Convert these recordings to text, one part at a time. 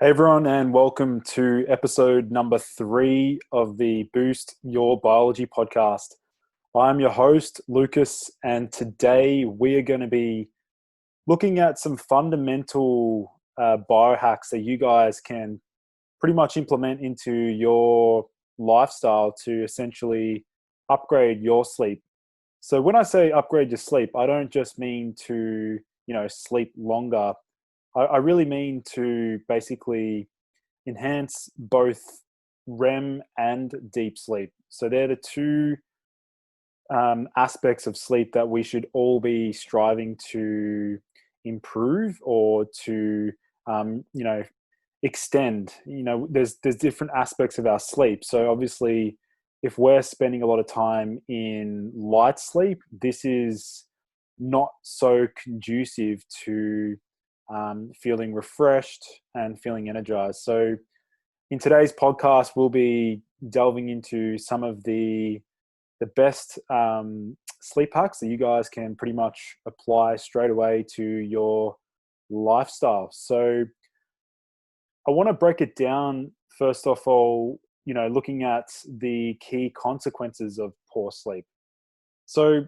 Hey everyone, and welcome to episode number 3 of the Boost Your Biology podcast. I'm your host, Lucas, and today we are going to be looking at some fundamental biohacks that you guys can pretty much implement into your lifestyle to essentially upgrade your sleep. So when I say upgrade your sleep, I don't just mean to, sleep longer. I really mean to basically enhance both REM and deep sleep. So they're the two aspects of sleep that we should all be striving to improve or to, extend. There's different aspects of our sleep. So obviously, if we're spending a lot of time in light sleep, this is not so conducive to feeling refreshed and feeling energized. So in today's podcast, we'll be delving into some of the best sleep hacks that you guys can pretty much apply straight away to your lifestyle. So I want to break it down first of all, looking at the key consequences of poor sleep. So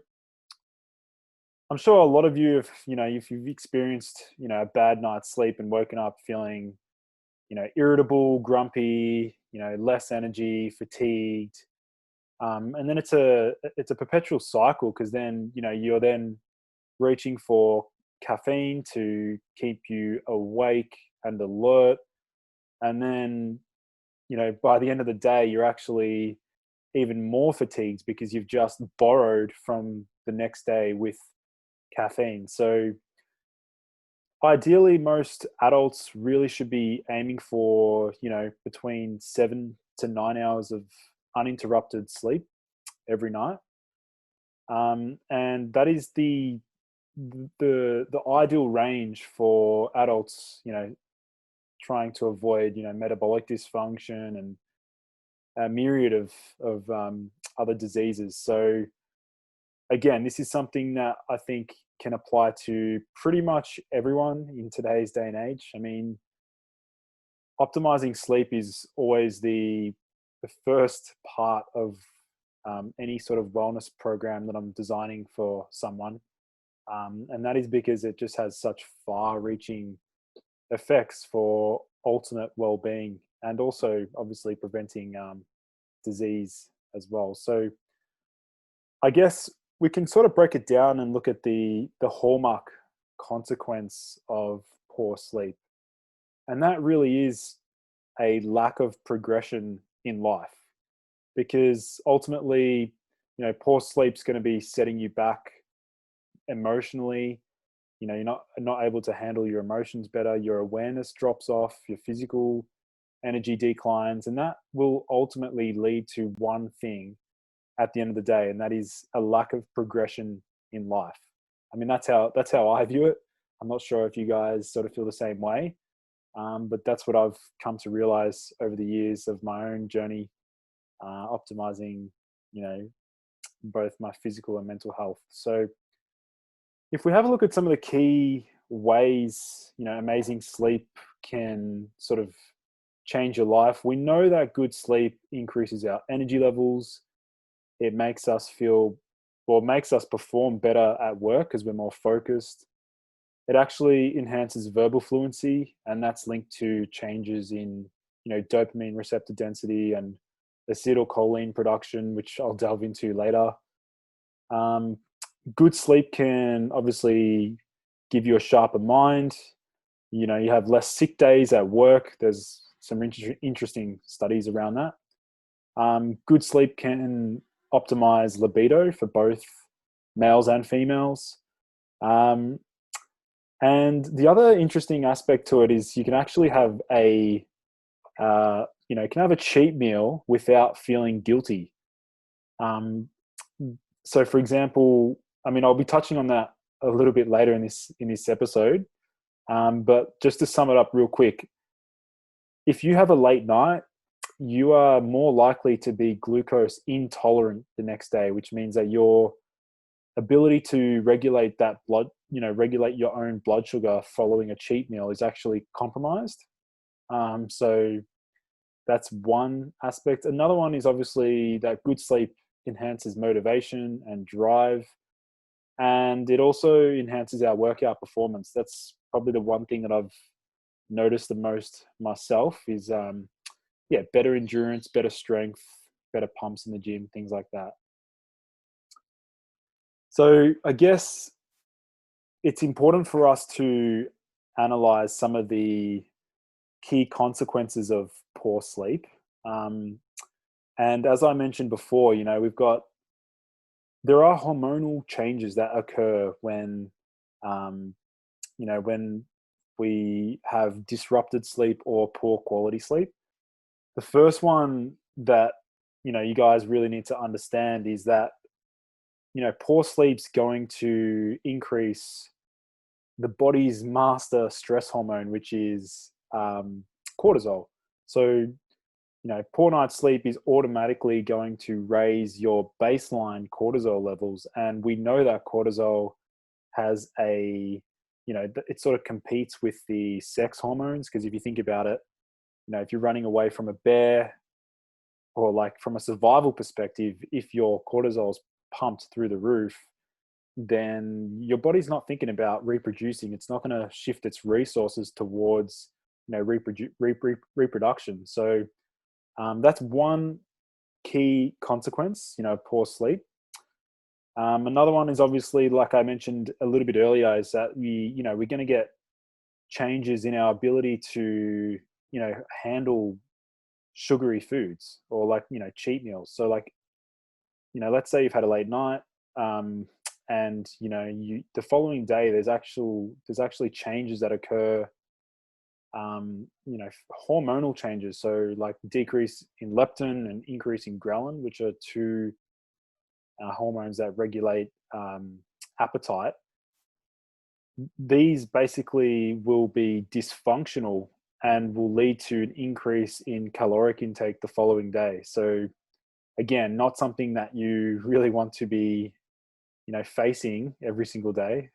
I'm sure a lot of you have, if you've experienced, a bad night's sleep and woken up feeling, irritable, grumpy, less energy, fatigued. And then it's a perpetual cycle because then, you're then reaching for caffeine to keep you awake and alert. And then, by the end of the day, you're actually even more fatigued because you've just borrowed from the next day with caffeine. So ideally, most adults really should be aiming for, between 7 to 9 hours of uninterrupted sleep every night. And that is the ideal range for adults, trying to avoid, metabolic dysfunction and a myriad of other diseases. So again, this is something that I think can apply to pretty much everyone in today's day and age. I mean, optimizing sleep is always the first part of any sort of wellness program that I'm designing for someone. And that is because it just has such far reaching effects for ultimate well-being and also obviously preventing disease as well. So I guess we can sort of break it down and look at the hallmark consequence of poor sleep. And that really is a lack of progression in life because ultimately, poor sleep's going to be setting you back emotionally. You're not able to handle your emotions better. Your awareness drops off. Your physical energy declines, and that will ultimately lead to one thing at the end of the day, and that is a lack of progression in life. I mean, that's how I view it. I'm not sure if you guys sort of feel the same way, but that's what I've come to realize over the years of my own journey, optimizing, both my physical and mental health. So if we have a look at some of the key ways, amazing sleep can sort of change your life, we know that good sleep increases our energy levels. It makes us feel, well, it makes us perform better at work because we're more focused. It actually enhances verbal fluency, and that's linked to changes in, dopamine receptor density and acetylcholine production, which I'll delve into later. Um, Good sleep can obviously give you a sharper mind. You have less sick days at work. There's some interesting studies around that. Good sleep can optimize libido for both males and females. Um, and the other interesting aspect to it is you can actually have can have a cheat meal without feeling guilty. Um, so, for example, I mean, I'll be touching on that a little bit later in this episode. But just to sum it up real quick, if you have a late night, you are more likely to be glucose intolerant the next day, which means that your ability to regulate that blood, regulate your own blood sugar following a cheat meal is actually compromised. So that's one aspect. Another one is obviously that good sleep enhances motivation and drive, and it also enhances our workout performance. That's probably the one thing that I've noticed the most myself is yeah, better endurance, better strength, better pumps in the gym, things like that. So I guess it's important for us to analyze some of the key consequences of poor sleep. Um, and as I mentioned before, there are hormonal changes that occur when, um, when we have disrupted sleep or poor quality sleep. The first one that, you guys really need to understand is that, poor sleep's going to increase the body's master stress hormone, which is cortisol. So, poor night's sleep is automatically going to raise your baseline cortisol levels. And we know that cortisol has it sort of competes with the sex hormones. Because if you think about it, if you're running away from a bear, or like from a survival perspective, if your cortisol's pumped through the roof, then your body's not thinking about reproducing. It's not going to shift its resources towards reproduction. So that's one key consequence, poor sleep. Another one is obviously, like I mentioned a little bit earlier, is that we're going to get changes in our ability to handle sugary foods, or like cheat meals. So like let's say you've had a late night, and you the following day there's actually changes that occur, hormonal changes. So like decrease in leptin and increase in ghrelin, which are two hormones that regulate appetite. These basically will be dysfunctional and will lead to an increase in caloric intake the following day. So again, not something that you really want to be facing every single day.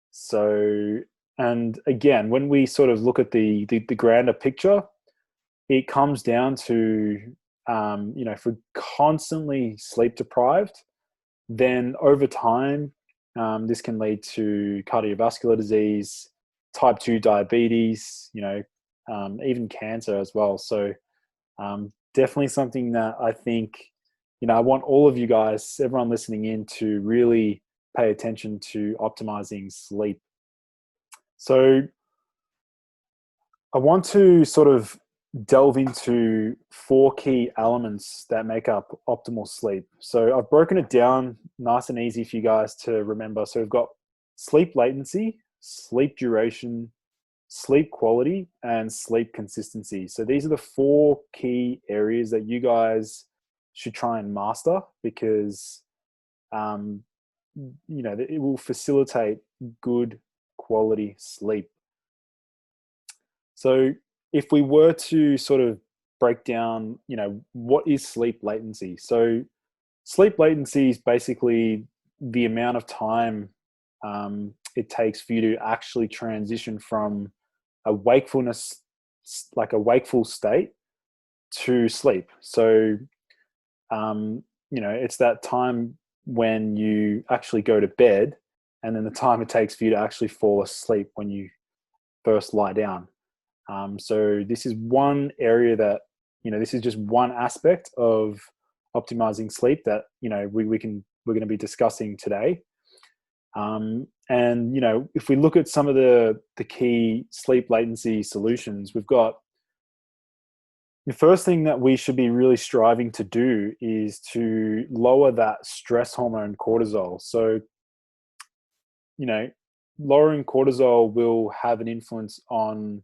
So, and again, when we sort of look at the grander picture, it comes down to if we're constantly sleep deprived, then over time, this can lead to cardiovascular disease, type 2 diabetes, even cancer as well. So definitely something that I think, I want all of you guys, everyone listening in, to really pay attention to optimizing sleep. So I want to sort of delve into four key elements that make up optimal sleep. So I've broken it down nice and easy for you guys to remember. So we've got sleep latency, sleep duration, sleep quality, and sleep consistency. So these are the four key areas that you guys should try and master, because um, it will facilitate good quality sleep. So if we were to sort of break down, what is sleep latency? So sleep latency is basically the amount of time it takes for you to actually transition from a wakefulness, like a wakeful state, to sleep. So, it's that time when you actually go to bed, and then the time it takes for you to actually fall asleep when you first lie down. So this is one area that, this is just one aspect of optimizing sleep that, we're going to be discussing today. And if we look at some of the key sleep latency solutions, we've got the first thing that we should be really striving to do is to lower that stress hormone cortisol. So, lowering cortisol will have an influence on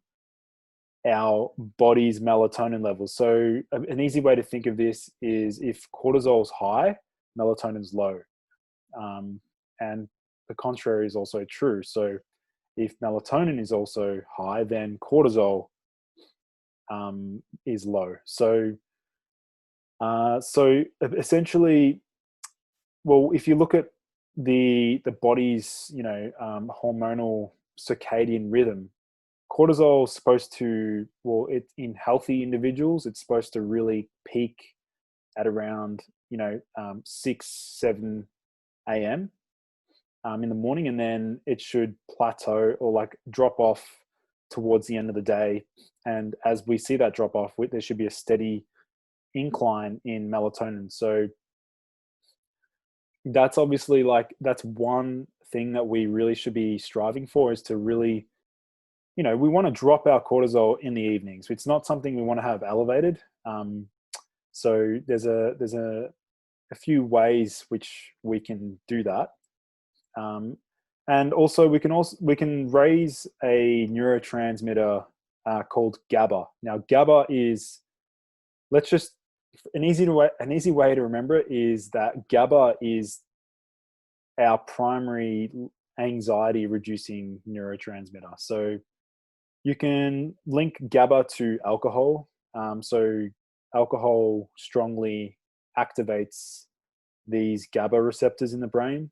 our body's melatonin levels. So an easy way to think of this is, if cortisol is high, melatonin is low. And the contrary is also true. So if melatonin is also high, then cortisol is low. So essentially, well, if you look at the body's hormonal circadian rhythm, cortisol is supposed to, well, it in healthy individuals, it's supposed to really peak at around 6 7 a.m. In the morning, and then it should plateau or like drop off towards the end of the day. And as we see that drop off, there should be a steady incline in melatonin. So that's obviously like that's one thing that we really should be striving for, is to really, we want to drop our cortisol in the evenings. It's not something we want to have elevated. So there's a few ways which we can do that. And also we can raise a neurotransmitter called GABA. Now GABA is, let's just, an easy way to remember it is that GABA is our primary anxiety reducing neurotransmitter. So you can link GABA to alcohol. So alcohol strongly activates these GABA receptors in the brain.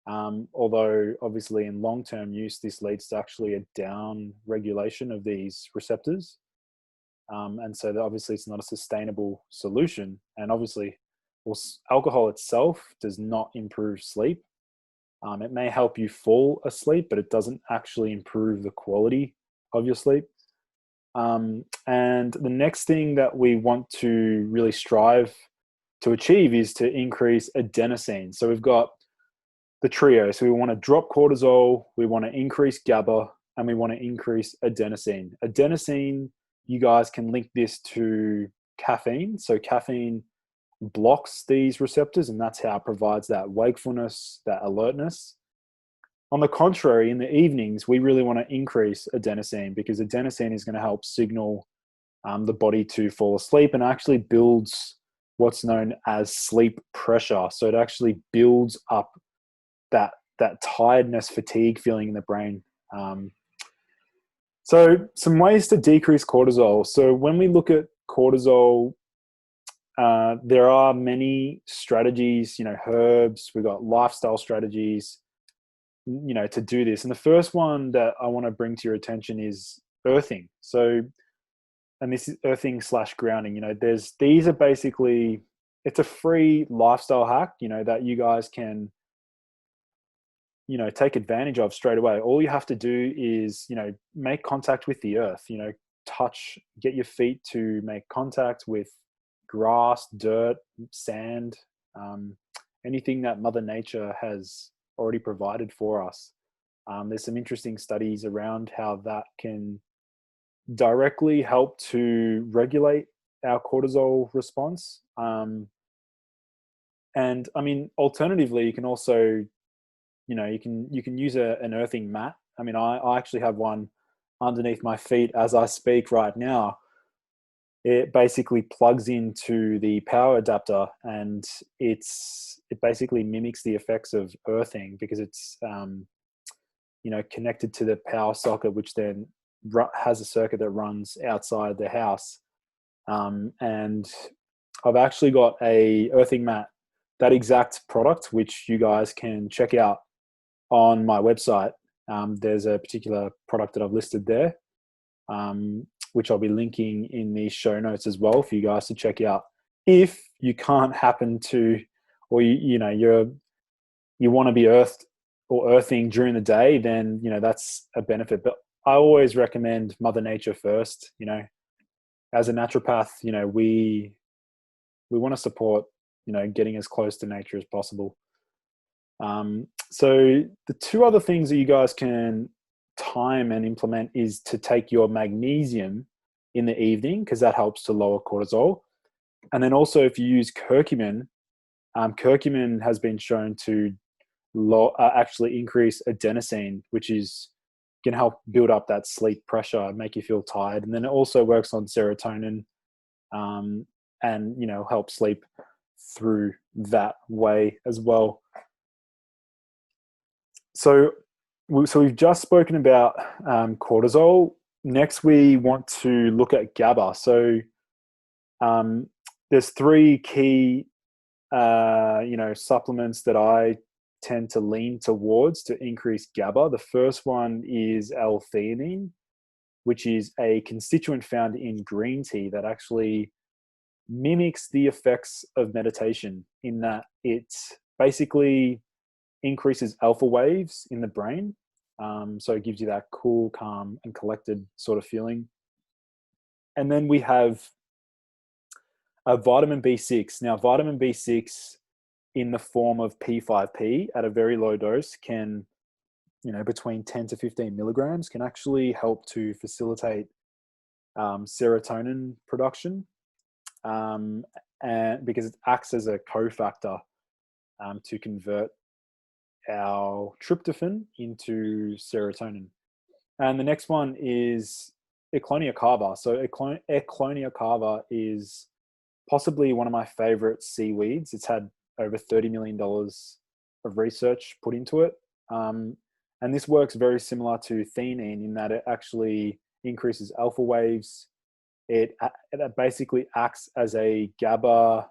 Although obviously in long-term use, this leads to actually a down regulation of these receptors. And so obviously it's not a sustainable solution. And obviously, well, alcohol itself does not improve sleep. It may help you fall asleep, but it doesn't actually improve the quality of your sleep. And the next thing that we want to really strive to achieve is to increase adenosine. So we've got the trio. So we want to drop cortisol, we want to increase GABA, and we want to increase adenosine. Adenosine, you guys can link this to caffeine. So caffeine blocks these receptors, and that's how it provides that wakefulness, that alertness. On the contrary, in the evenings, we really want to increase adenosine, because adenosine is going to help signal the body to fall asleep, and actually builds what's known as sleep pressure. So it actually builds up that tiredness, fatigue feeling in the brain. So some ways to decrease cortisol. So when we look at cortisol, there are many strategies, herbs, we've got lifestyle strategies, to do this. And the first one that I want to bring to your attention is earthing. So, and this is earthing / grounding. These are basically, it's a free lifestyle hack, that you guys can, take advantage of straight away. All you have to do is, make contact with the earth, get your feet to make contact with grass, dirt, sand, anything that Mother Nature has already provided for us. There's some interesting studies around how that can directly help to regulate our cortisol response. And I mean, alternatively, you can also, you can use an earthing mat. I mean, I actually have one underneath my feet as I speak right now. It basically plugs into the power adapter, and it basically mimics the effects of earthing, because it's connected to the power socket, which then has a circuit that runs outside the house. And I've actually got a earthing mat, that exact product, which you guys can check out on my website. There's a particular product that I've listed there, which I'll be linking in the show notes as well for you guys to check out. If you can't happen to, or you want to be earthed or earthing during the day, then that's a benefit. But I always recommend Mother Nature first. As a naturopath, we want to support getting as close to nature as possible. So the two other things that you guys can time and implement is to take your magnesium in the evening, because that helps to lower cortisol. And then also, if you use curcumin, curcumin has been shown to actually increase adenosine, which can help build up that sleep pressure and make you feel tired. And then it also works on serotonin, and help sleep through that way as well. So we've just spoken about cortisol. Next, we want to look at GABA. So there's three key, supplements that I tend to lean towards to increase GABA. The first one is L-theanine. which is a constituent found in green tea that actually mimics the effects of meditation in that it basically increases alpha waves in the brain. So it gives you that cool, calm, and collected sort of feeling. And then we have a vitamin B6. Now, vitamin B6 in the form of P5P at a very low dose can, between 10 to 15 milligrams, can actually help to facilitate serotonin production, and because it acts as a cofactor to convert our tryptophan into serotonin. And the next one is Ecklonia cava. So Ecklonia cava is possibly one of my favorite seaweeds. It's had over $30 million of research put into it. And this works very similar to theanine in that it actually increases alpha waves. It basically acts as a GABA,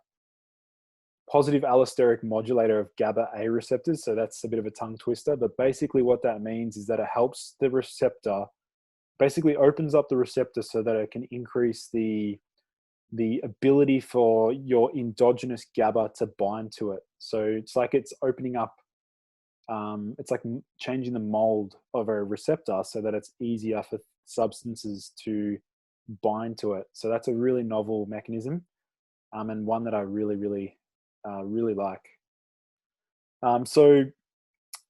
positive allosteric modulator of GABA A receptors. So that's a bit of a tongue twister, but basically what that means is that it helps the receptor, basically opens up the receptor so that it can increase the ability for your endogenous GABA to bind to it. So it's like it's opening up, it's like changing the mold of a receptor so that it's easier for substances to bind to it. So that's a really novel mechanism, and one that I really, really, really like. So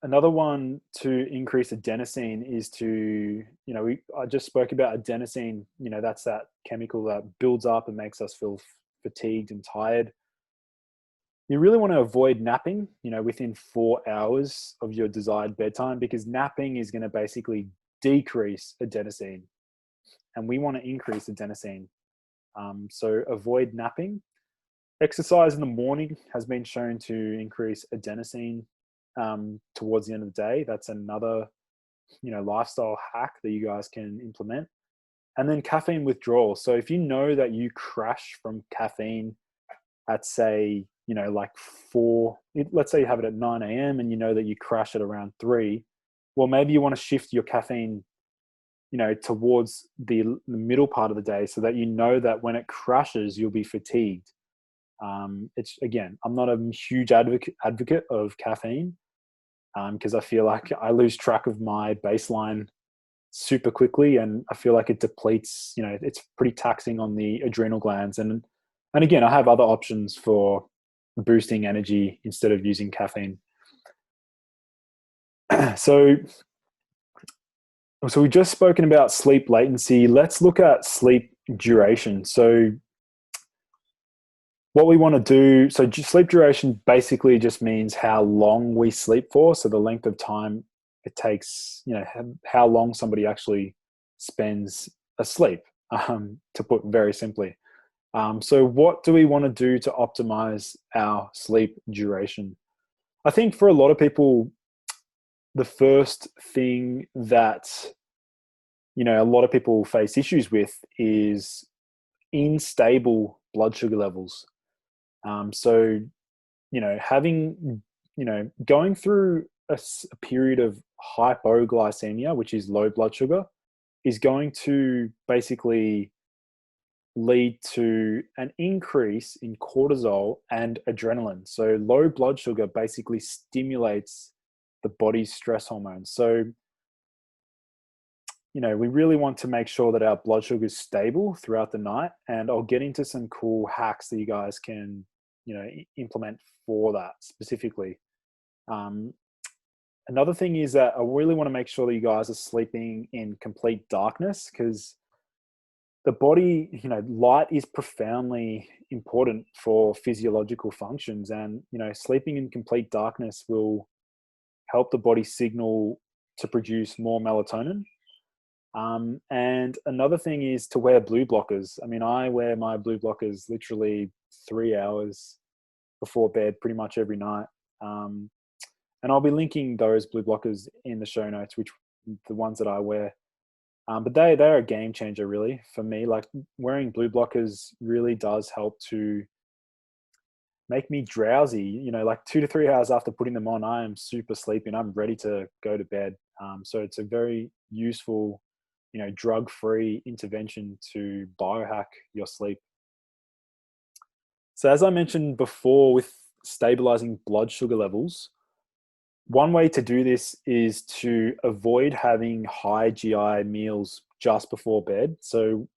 another one to increase adenosine is to, I just spoke about adenosine, that's that chemical that builds up and makes us feel fatigued and tired. You really want to avoid napping, within 4 hours of your desired bedtime, because napping is going to basically decrease adenosine and we want to increase adenosine. So avoid napping. Exercise in the morning has been shown to increase adenosine towards the end of the day. That's another, lifestyle hack that you guys can implement. And then caffeine withdrawal. So if you know that you crash from caffeine at, say, like let's say you have it at 9 a.m. and you know that you crash at around 3, well, maybe you want to shift your caffeine, towards the middle part of the day so that you know that when it crashes, you'll be fatigued. It's, again, I'm not a huge advocate of caffeine because I feel like I lose track of my baseline super quickly, and I feel like it depletes, it's pretty taxing on the adrenal glands. And again, I have other options for boosting energy instead of using caffeine. So we've just spoken about sleep latency. Let's look at sleep duration. So what we want to do, so sleep duration basically just means how long we sleep for. So the length of time it takes, how long somebody actually spends asleep, to put very simply. So what do we want to do to optimize our sleep duration? I think for a lot of people, the first thing that, a lot of people face issues with is unstable blood sugar levels. So, going through a period of hypoglycemia, which is low blood sugar, is going to basically lead to an increase in cortisol and adrenaline. So low blood sugar basically stimulates the body's stress hormones. So, we really want to make sure that our blood sugar is stable throughout the night. And I'll get into some cool hacks that you guys can, implement for that specifically. Another thing is that I really want to make sure that you guys are sleeping in complete darkness, because the body, light is profoundly important for physiological functions. And, sleeping in complete darkness will help the body signal to produce more melatonin. And another thing is to wear blue blockers. I mean, I wear my blue blockers literally 3 hours before bed pretty much every night. And I'll be linking those blue blockers in the show notes, which the ones that I wear. But they're a game changer really for me. Like, wearing blue blockers really does help to make me drowsy. Like 2 to 3 hours after putting them on, I am super sleepy and I'm ready to go to bed. So it's a very useful drug-free intervention to biohack your sleep. So as I mentioned before, with stabilizing blood sugar levels, one way to do this is to avoid having high GI meals just before bed. So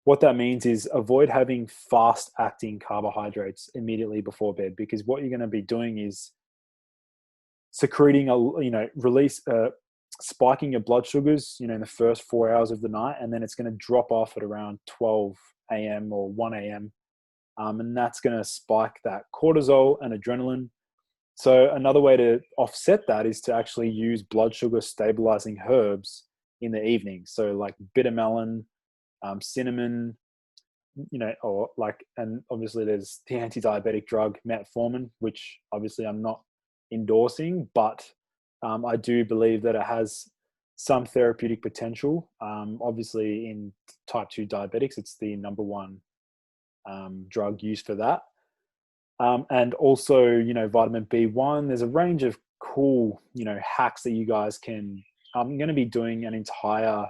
what that means is avoid having fast acting carbohydrates immediately before bed, because what you're going to be doing is secreting release spiking your blood sugars in the first 4 hours of the night, and then it's going to drop off at around 12 a.m. or 1 a.m. And that's going to spike that cortisol and adrenaline. So another way to offset that is to actually use blood sugar stabilizing herbs in the evening. So like bitter melon, cinnamon, and obviously there's the anti-diabetic drug metformin, which obviously I'm not endorsing, but I do believe that it has some therapeutic potential. Obviously in type 2 diabetics, it's the number one drug used for that. And also, vitamin B1, there's a range of cool, hacks that you guys can, I'm going to be doing an entire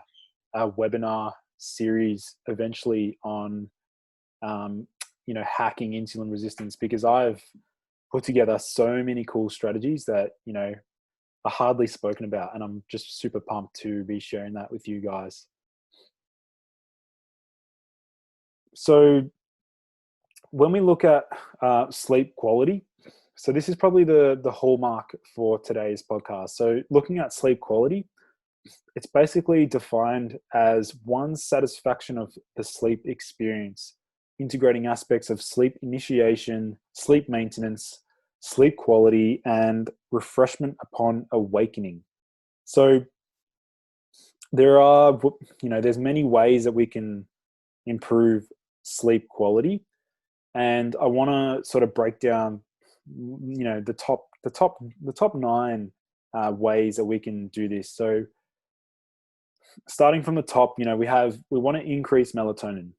webinar series eventually on, hacking insulin resistance, because I've put together so many cool strategies that, are hardly spoken about. And I'm just super pumped to be sharing that with you guys. So when we look at sleep quality, so this is probably the hallmark for today's podcast. So looking at sleep quality, it's basically defined as one's satisfaction of the sleep experience, integrating aspects of sleep initiation, sleep maintenance, sleep quality, and refreshment upon awakening. So there's many ways that we can improve sleep quality. And I want to sort of break down, the top nine ways that we can do this. So starting from the top, we want to increase melatonin.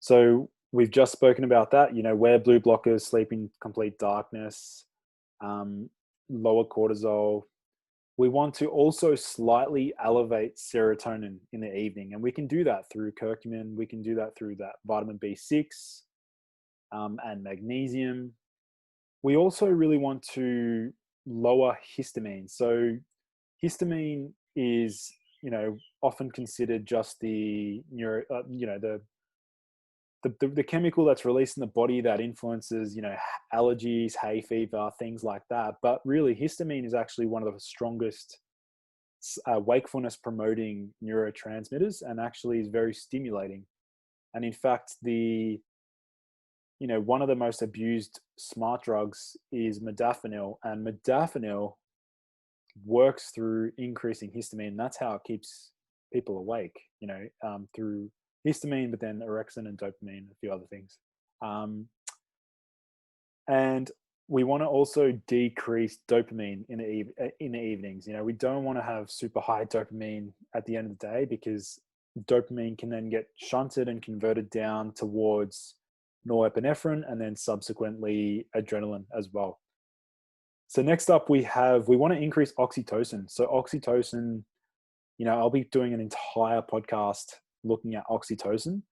So we've just spoken about that. Wear blue blockers, sleep in complete darkness, lower cortisol. We want to also slightly elevate serotonin in the evening, and we can do that through curcumin. We can do that through that vitamin B6. And magnesium. We also really want to lower histamine. So histamine is, often considered just the the chemical that's released in the body that influences, allergies, hay fever, things like that. But really, histamine is actually one of the strongest wakefulness promoting neurotransmitters, and actually is very stimulating. And in fact, one of the most abused smart drugs is modafinil, and modafinil works through increasing histamine. That's how it keeps people awake, through histamine, but then orexin and dopamine, a few other things. And we want to also decrease dopamine in the evenings. We don't want to have super high dopamine at the end of the day, because dopamine can then get shunted and converted down towards norepinephrine and then subsequently adrenaline as well. So next up we want to increase oxytocin. So oxytocin, I'll be doing an entire podcast looking at oxytocin.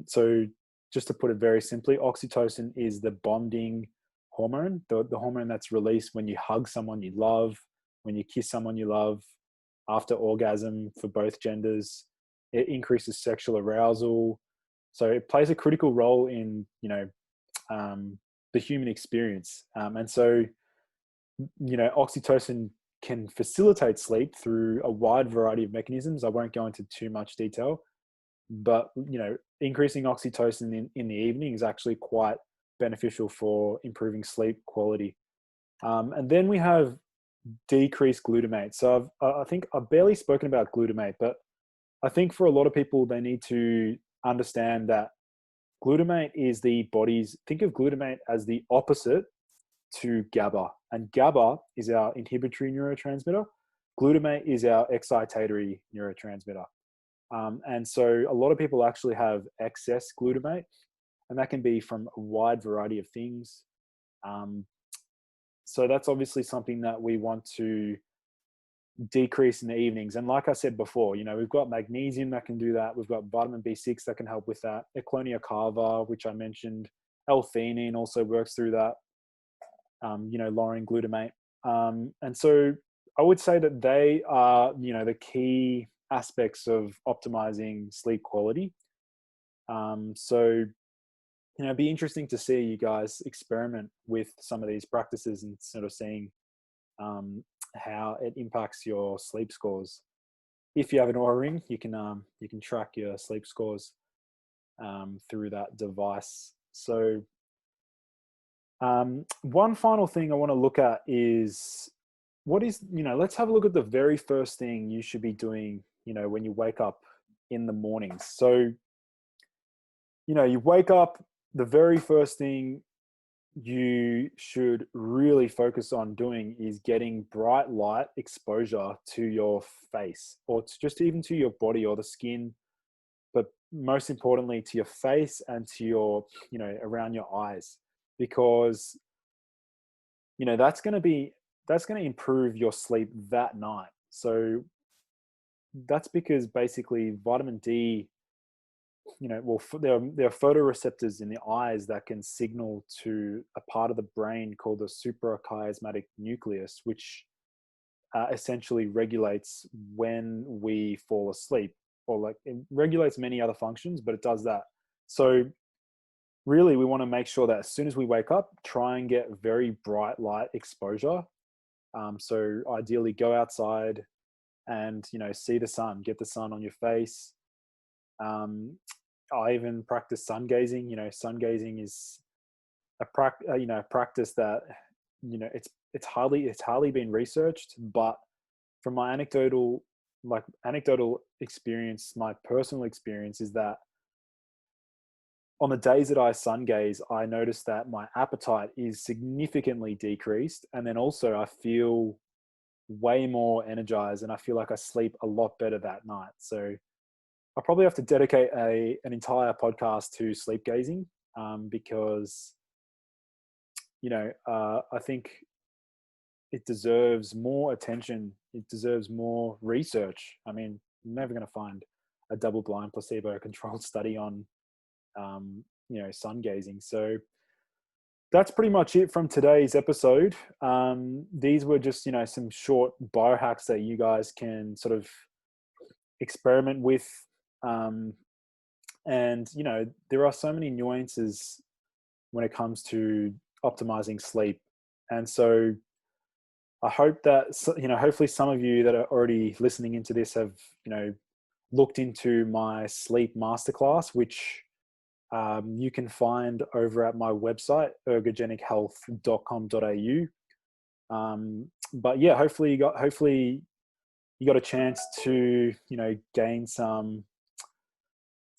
So just to put it very simply, oxytocin is the bonding hormone, the hormone that's released when you hug someone you love, when you kiss someone you love, after orgasm for both genders. It increases sexual arousal. So it plays a critical role in, the human experience. And so, oxytocin can facilitate sleep through a wide variety of mechanisms. I won't go into too much detail, but, increasing oxytocin in the evening is actually quite beneficial for improving sleep quality. And then we have decreased glutamate. So I think I've barely spoken about glutamate, but I think for a lot of people, they need to understand that glutamate is think of glutamate as the opposite to GABA. And GABA is our inhibitory neurotransmitter. Glutamate is our excitatory neurotransmitter. And so a lot of people actually have excess glutamate, and that can be from a wide variety of things. So that's obviously something that we want to decrease in the evenings. And like I said before, we've got magnesium that can do that. We've got vitamin B6 that can help with that. Eclonia cava, which I mentioned. L-theanine also works through that, lowering glutamate. And so I would say that they are, the key aspects of optimizing sleep quality. So, it'd be interesting to see you guys experiment with some of these practices and sort of seeing how it impacts your sleep scores. If you have an Oura Ring, you can track your sleep scores through that device. So one final thing I want to look at is let's have a look at the very first thing you should be doing, when you wake up in the mornings. So, you wake up, the very first thing you should really focus on doing is getting bright light exposure to your face, or just even to your body or the skin, but most importantly to your face and to your, around your eyes, because, that's going to improve your sleep that night. So that's because basically vitamin D, there are photoreceptors in the eyes that can signal to a part of the brain called the suprachiasmatic nucleus, which essentially regulates when we fall asleep, or it regulates many other functions, but it does that. So really, we want to make sure that as soon as we wake up, try and get very bright light exposure. So ideally go outside and, see the sun, get the sun on your face. I even practice sun gazing. Sun gazing is a practice that, it's hardly been researched, but from my anecdotal experience, my personal experience is that on the days that I sun gaze, I notice that my appetite is significantly decreased. And then also I feel way more energized and I feel like I sleep a lot better that night. So I probably have to dedicate an entire podcast to sleep gazing, because, I think it deserves more attention. It deserves more research. I mean, I'm never going to find a double-blind placebo-controlled study on, sun gazing. So that's pretty much it from today's episode. These were just, some short biohacks that you guys can sort of experiment with. And, there are so many nuances when it comes to optimizing sleep. And so I hope that, hopefully some of you that are already listening into this have, looked into my sleep masterclass, which you can find over at my website, ergogenichealth.com.au. But yeah, hopefully you got a chance to, gain some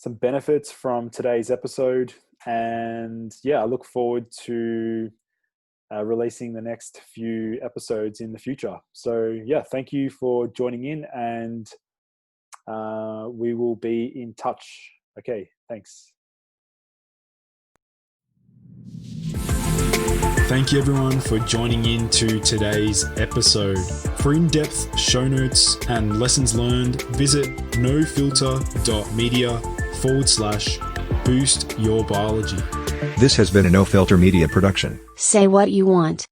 benefits from today's episode. And yeah, I look forward to releasing the next few episodes in the future. So yeah, thank you for joining in, and we will be in touch. Okay, thanks. Thank you everyone for joining in to today's episode. For in-depth show notes and lessons learned, visit nofilter.media/boost your biology. This has been a No Filter Media production. Say what you want.